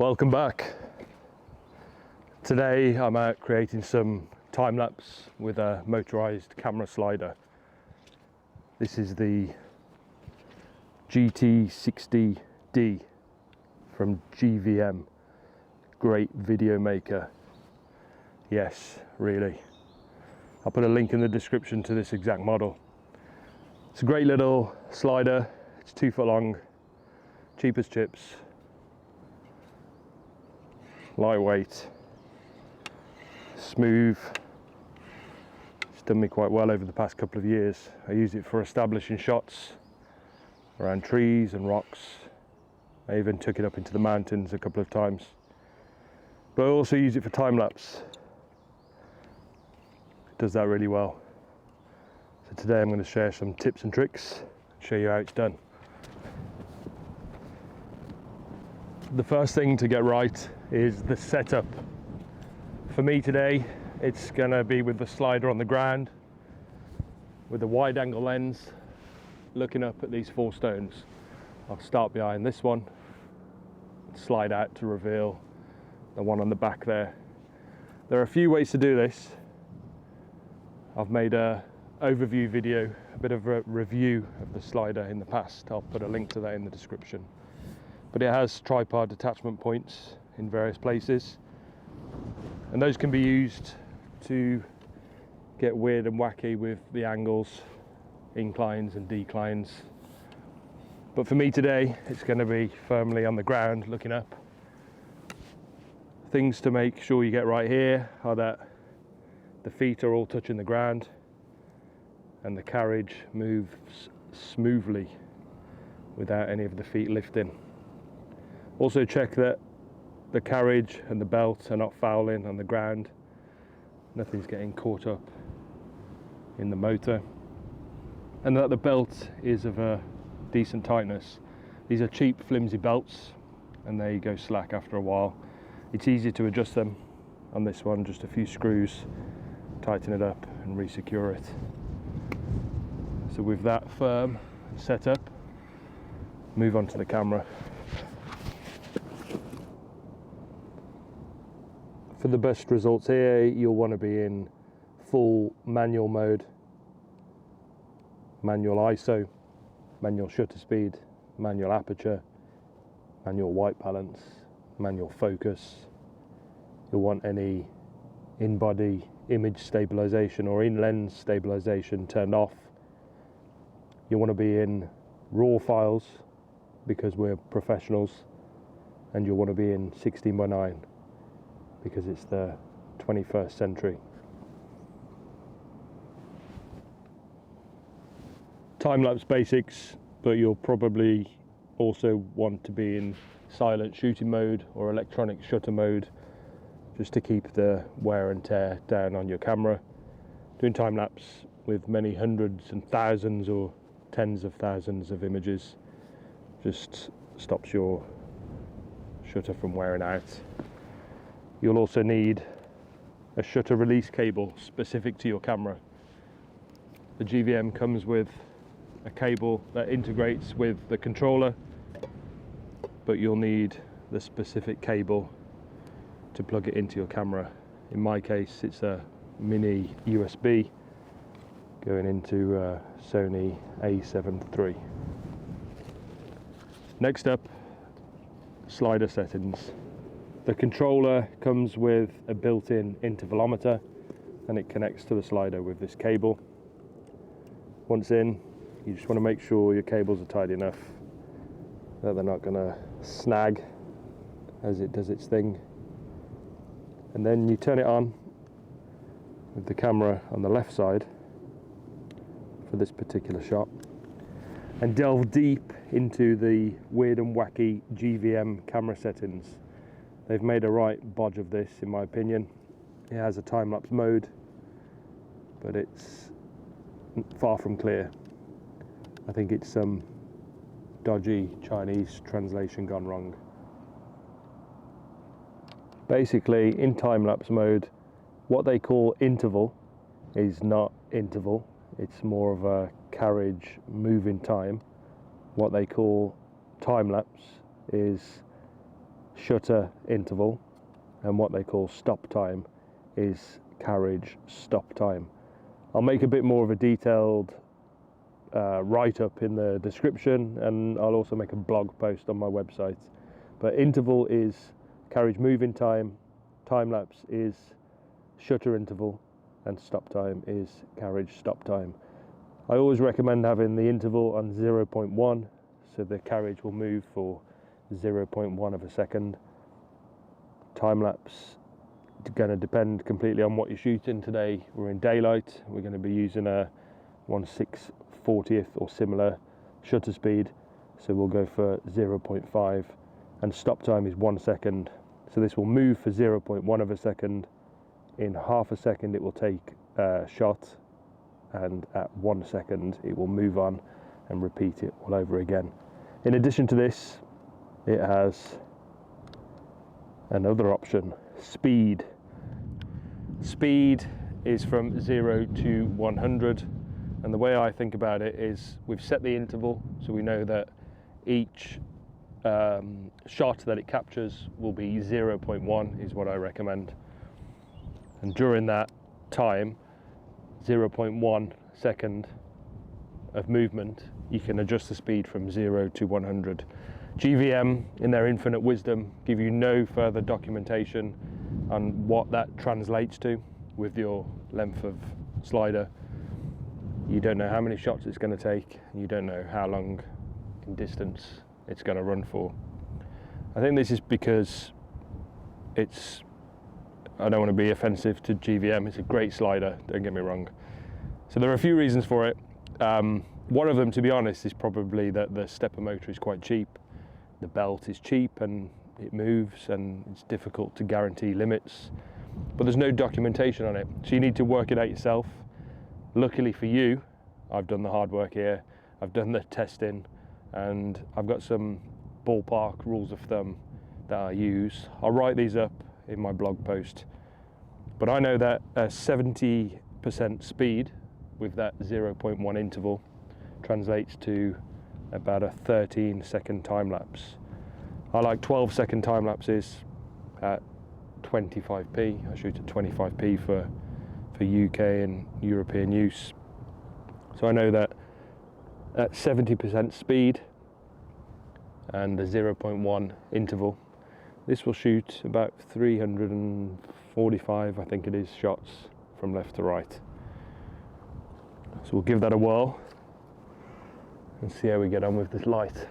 Welcome back. Today I'm out creating some time lapse with a motorized camera slider. This is the GT-60D from GVM. Great video maker. Yes, really. I'll put a link in the description to this exact model. It's a great little slider. It's 2 foot long, cheap as chips. Lightweight, smooth. It's done me quite well over the past couple of years. I use it for establishing shots around trees and rocks. I even took it up into the mountains a couple of times. But I also use it for time lapse. It does that really well. So today I'm going to share some tips and tricks, show you how it's done. The first thing to get right is the setup. For me today, it's gonna be with the slider on the ground, with a wide angle lens, looking up at these 4 stones. I'll start behind this one, slide out to reveal the one on the back there. There are a few ways to do this. I've made a overview video, a bit of a review of the slider in the past. I'll put a link to that in the description. But it has tripod attachment points in various places, and those can be used to get weird and wacky with the angles, inclines and declines. But for me today, it's going to be firmly on the ground looking up. Things to make sure you get right here are that the feet are all touching the ground and the carriage moves smoothly without any of the feet lifting. Also check that the carriage and the belt are not fouling on the ground. Nothing's getting caught up in the motor. And that the belt is of a decent tightness. These are cheap, flimsy belts and they go slack after a while. It's easy to adjust them. On this one, just a few screws, tighten it up and re-secure it. So with that firm set up, move on to the camera. For the best results here, you'll want to be in full manual mode, manual ISO, manual shutter speed, manual aperture, manual white balance, manual focus. You'll want any in-body image stabilization or in-lens stabilization turned off. You want to be in RAW files because we're professionals, and you'll want to be in 16:9 because it's the 21st century. Time-lapse basics, but you'll probably also want to be in silent shooting mode or electronic shutter mode, just to keep the wear and tear down on your camera. Doing time-lapse with many hundreds and thousands or tens of thousands of images just stops your shutter from wearing out. You'll also need a shutter release cable specific to your camera. The GVM comes with a cable that integrates with the controller, but you'll need the specific cable to plug it into your camera. In my case, it's a mini USB going into a Sony A7 III. Next up, slider settings. The controller comes with a built-in intervalometer and it connects to the slider with this cable. Once in, you just want to make sure your cables are tight enough that they're not going to snag as it does its thing. And then you turn it on with the camera on the left side for this particular shot and delve deep into the weird and wacky GVM camera settings. They've made a right bodge of this, in my opinion. It has a time-lapse mode, but it's far from clear. I think it's some dodgy Chinese translation gone wrong. Basically, in time-lapse mode, what they call interval is not interval. It's more of a carriage moving time. What they call time-lapse is shutter interval, and what they call stop time is carriage stop time. I'll make a bit more of a detailed write-up in the description, and I'll also make a blog post on my website. But interval is carriage moving time, time-lapse is shutter interval, and stop time is carriage stop time. I always recommend having the interval on 0.1, so the carriage will move for 0.1 of a second. Time-lapse is going to depend completely on what you're shooting. Today we're in daylight, we're going to be using a 1/640th or similar shutter speed, so we'll go for 0.5, and stop time is 1 second. So this will move for 0.1 of a second. In half a second it will take a shot, and at 1 second it will move on and repeat it all over again. In addition to this, it has another option, speed. Speed is from 0 to 100, and the way I think about it is we've set the interval, so we know that each shot that it captures will be 0.1 is what I recommend, and during that time, 0.1 second of movement, you can adjust the speed from 0 to 100. GVM, in their infinite wisdom, give you no further documentation on what that translates to with your length of slider. You don't know how many shots it's going to take, you don't know how long in distance it's going to run for. I think this is because it's, I don't want to be offensive to GVM, it's a great slider, don't get me wrong. So there are a few reasons for it. One of them, to be honest, is probably that the stepper motor is quite cheap. The belt is cheap and it moves, and it's difficult to guarantee limits, but there's no documentation on it, so you need to work it out yourself. Luckily for you, I've done the hard work here, I've done the testing, and I've got some ballpark rules of thumb that I use. I'll write these up in my blog post, but I know that a 70% speed with that 0.1 interval translates to about a 13-second time lapse. I like 12-second time lapses at 25p. I shoot at 25p for UK and European use. So I know that at 70% speed and a 0.1 interval, this will shoot about 345, I think it is, shots from left to right. So we'll give that a whirl and see how we get on with this light.